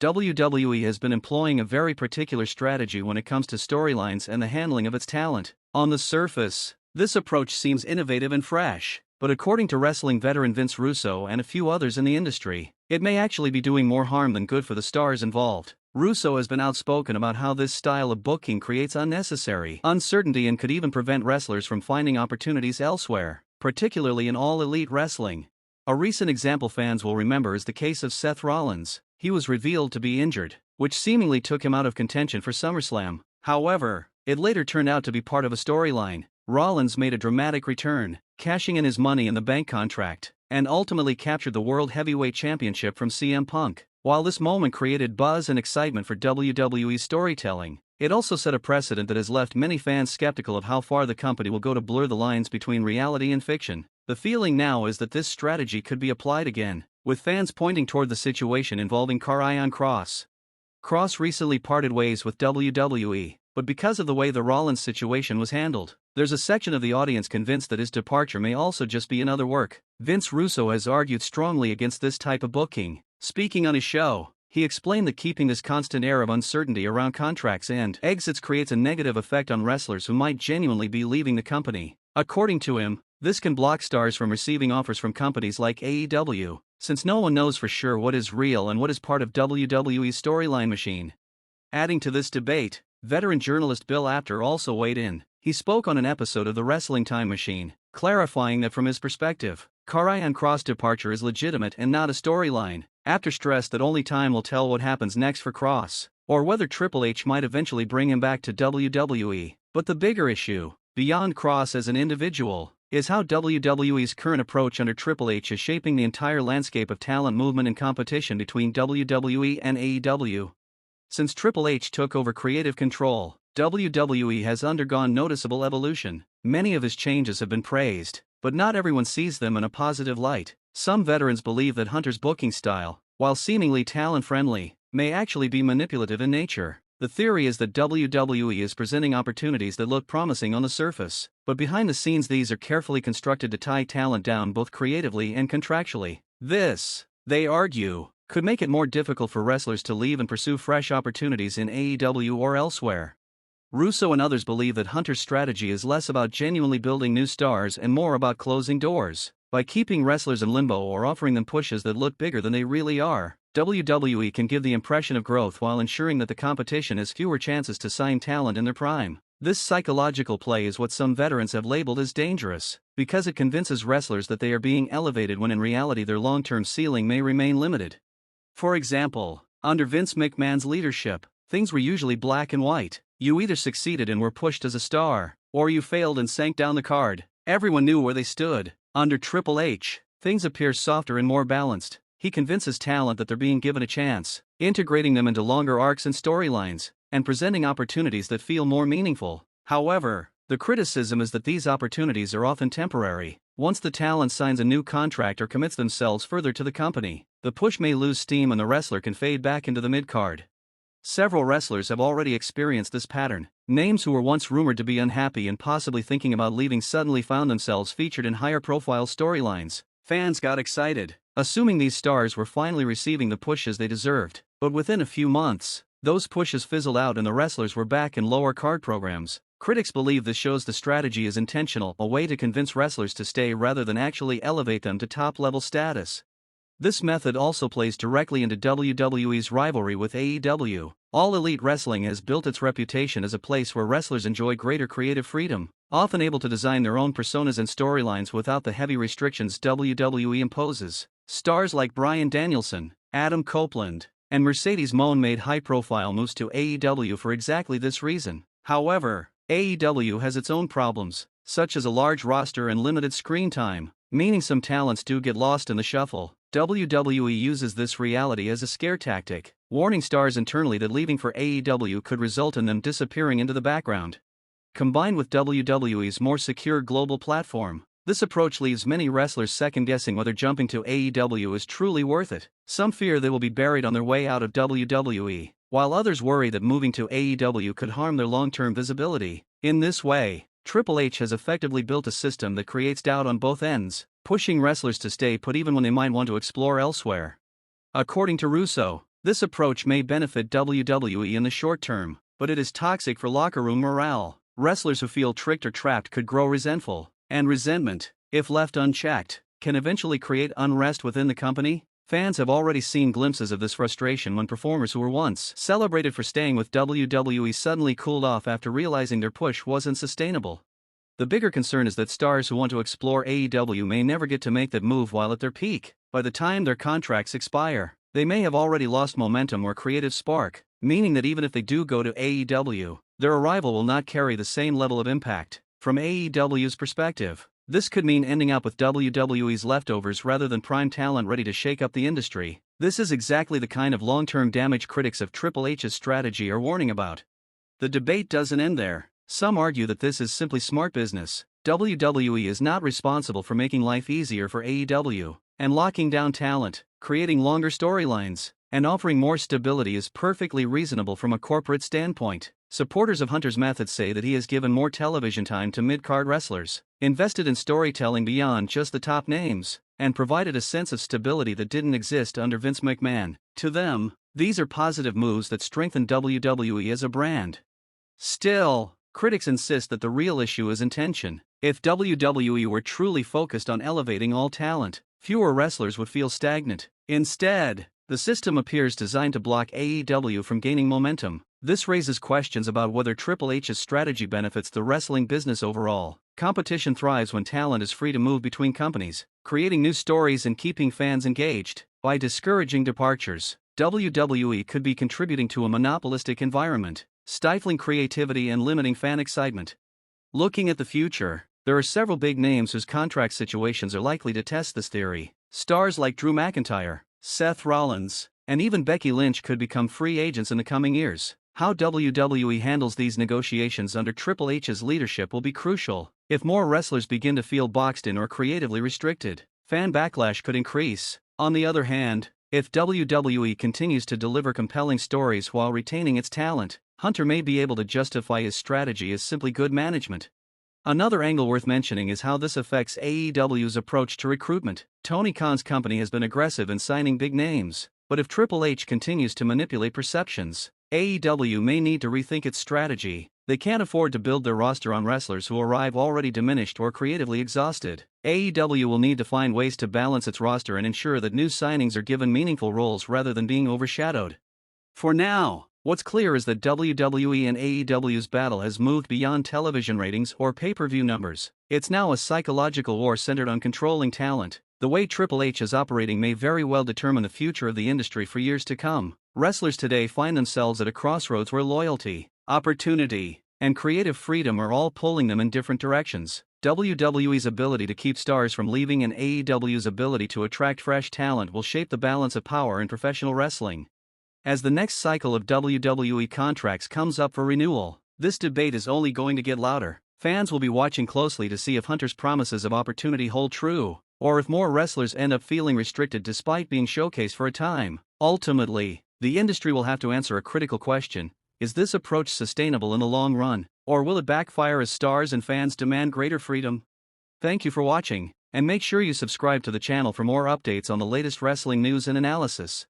WWE has been employing a very particular strategy when it comes to storylines and the handling of its talent. On the surface, this approach seems innovative and fresh, but according to wrestling veteran Vince Russo and a few others in the industry, it may actually be doing more harm than good for the stars involved. Russo has been outspoken about how this style of booking creates unnecessary uncertainty and could even prevent wrestlers from finding opportunities elsewhere, particularly in All Elite Wrestling. A recent example fans will remember is the case of Seth Rollins. He was revealed to be injured, which seemingly took him out of contention for SummerSlam. However, it later turned out to be part of a storyline. Rollins made a dramatic return, cashing in his Money in the Bank contract, and ultimately captured the World Heavyweight Championship from CM Punk. While this moment created buzz and excitement for WWE storytelling, it also set a precedent that has left many fans skeptical of how far the company will go to blur the lines between reality and fiction. The feeling now is that this strategy could be applied again, with fans pointing toward the situation involving Karrion Kross. Kross recently parted ways with WWE, but because of the way the Rollins situation was handled, there's a section of the audience convinced that his departure may also just be another work. Vince Russo has argued strongly against this type of booking. Speaking on his show, he explained that keeping this constant air of uncertainty around contracts and exits creates a negative effect on wrestlers who might genuinely be leaving the company. According to him, this can block stars from receiving offers from companies like AEW, since no one knows for sure what is real and what is part of WWE's storyline machine. Adding to this debate, veteran journalist Bill Apter also weighed in. He spoke on an episode of The Wrestling Time Machine, clarifying that from his perspective, Karrion Kross' departure is legitimate and not a storyline. Apter stressed that only time will tell what happens next for Kross, or whether Triple H might eventually bring him back to WWE. But the bigger issue, beyond Kross as an individual, is how WWE's current approach under Triple H is shaping the entire landscape of talent movement and competition between WWE and AEW. Since Triple H took over creative control, WWE has undergone noticeable evolution. Many of his changes have been praised, but not everyone sees them in a positive light. Some veterans believe that Hunter's booking style, while seemingly talent-friendly, may actually be manipulative in nature. The theory is that WWE is presenting opportunities that look promising on the surface, but behind the scenes these are carefully constructed to tie talent down both creatively and contractually. This, they argue, could make it more difficult for wrestlers to leave and pursue fresh opportunities in AEW or elsewhere. Russo and others believe that Hunter's strategy is less about genuinely building new stars and more about closing doors. By keeping wrestlers in limbo or offering them pushes that look bigger than they really are, WWE can give the impression of growth while ensuring that the competition has fewer chances to sign talent in their prime. This psychological play is what some veterans have labeled as dangerous, because it convinces wrestlers that they are being elevated when in reality their long-term ceiling may remain limited. For example, under Vince McMahon's leadership, things were usually black and white. You either succeeded and were pushed as a star, or you failed and sank down the card. Everyone knew where they stood. Under Triple H, things appear softer and more balanced. He convinces talent that they're being given a chance, integrating them into longer arcs and storylines, and presenting opportunities that feel more meaningful. However, the criticism is that these opportunities are often temporary. Once the talent signs a new contract or commits themselves further to the company, the push may lose steam and the wrestler can fade back into the mid-card. Several wrestlers have already experienced this pattern. Names who were once rumored to be unhappy and possibly thinking about leaving suddenly found themselves featured in higher-profile storylines. Fans got excited, assuming these stars were finally receiving the pushes they deserved. But within a few months, those pushes fizzled out and the wrestlers were back in lower card programs. Critics believe this shows the strategy is intentional, a way to convince wrestlers to stay rather than actually elevate them to top-level status. This method also plays directly into WWE's rivalry with AEW. All Elite Wrestling has built its reputation as a place where wrestlers enjoy greater creative freedom, often able to design their own personas and storylines without the heavy restrictions WWE imposes. Stars like Bryan Danielson, Adam Copeland, and Mercedes Moné made high-profile moves to AEW for exactly this reason. However, AEW has its own problems, such as a large roster and limited screen time, meaning some talents do get lost in the shuffle. WWE uses this reality as a scare tactic, warning stars internally that leaving for AEW could result in them disappearing into the background. Combined with WWE's more secure global platform, this approach leaves many wrestlers second-guessing whether jumping to AEW is truly worth it. Some fear they will be buried on their way out of WWE, while others worry that moving to AEW could harm their long-term visibility. In this way, Triple H has effectively built a system that creates doubt on both ends, pushing wrestlers to stay put even when they might want to explore elsewhere. According to Russo, This approach may benefit WWE in the short term, but it is toxic for locker room morale. Wrestlers who feel tricked or trapped could grow resentful, and resentment, if left unchecked, can eventually create unrest within the company. Fans have already seen glimpses of this frustration when performers who were once celebrated for staying with WWE suddenly cooled off after realizing their push wasn't sustainable. The bigger concern is that stars who want to explore AEW may never get to make that move while at their peak. By the time their contracts expire, they may have already lost momentum or creative spark, meaning that even if they do go to AEW, their arrival will not carry the same level of impact. From AEW's perspective, this could mean ending up with WWE's leftovers rather than prime talent ready to shake up the industry. This is exactly the kind of long-term damage critics of Triple H's strategy are warning about. The debate doesn't end there. Some argue that this is simply smart business. WWE is not responsible for making life easier for AEW, and locking down talent, creating longer storylines, and offering more stability is perfectly reasonable from a corporate standpoint. Supporters of Hunter's method say that he has given more television time to mid-card wrestlers, invested in storytelling beyond just the top names, and provided a sense of stability that didn't exist under Vince McMahon. To them, these are positive moves that strengthen WWE as a brand. Still, critics insist that the real issue is intention. If WWE were truly focused on elevating all talent, fewer wrestlers would feel stagnant. Instead, the system appears designed to block AEW from gaining momentum. This raises questions about whether Triple H's strategy benefits the wrestling business overall. Competition thrives when talent is free to move between companies, creating new stories and keeping fans engaged. By discouraging departures, WWE could be contributing to a monopolistic environment, stifling creativity and limiting fan excitement. Looking at the future, there are several big names whose contract situations are likely to test this theory. Stars like Drew McIntyre, Seth Rollins, and even Becky Lynch could become free agents in the coming years. How WWE handles these negotiations under Triple H's leadership will be crucial. If more wrestlers begin to feel boxed in or creatively restricted, fan backlash could increase. On the other hand, if WWE continues to deliver compelling stories while retaining its talent, Hunter may be able to justify his strategy as simply good management. Another angle worth mentioning is how this affects AEW's approach to recruitment. Tony Khan's company has been aggressive in signing big names, but if Triple H continues to manipulate perceptions, AEW may need to rethink its strategy. They can't afford to build their roster on wrestlers who arrive already diminished or creatively exhausted. AEW will need to find ways to balance its roster and ensure that new signings are given meaningful roles rather than being overshadowed. For now, what's clear is that WWE and AEW's battle has moved beyond television ratings or pay-per-view numbers. It's now a psychological war centered on controlling talent. The way Triple H is operating may very well determine the future of the industry for years to come. Wrestlers today find themselves at a crossroads where loyalty, opportunity, and creative freedom are all pulling them in different directions. WWE's ability to keep stars from leaving and AEW's ability to attract fresh talent will shape the balance of power in professional wrestling. As the next cycle of WWE contracts comes up for renewal, this debate is only going to get louder. Fans will be watching closely to see if Hunter's promises of opportunity hold true, or if more wrestlers end up feeling restricted despite being showcased for a time. Ultimately, the industry will have to answer a critical question: is this approach sustainable in the long run, or will it backfire as stars and fans demand greater freedom? Thank you for watching, and make sure you subscribe to the channel for more updates on the latest wrestling news and analysis.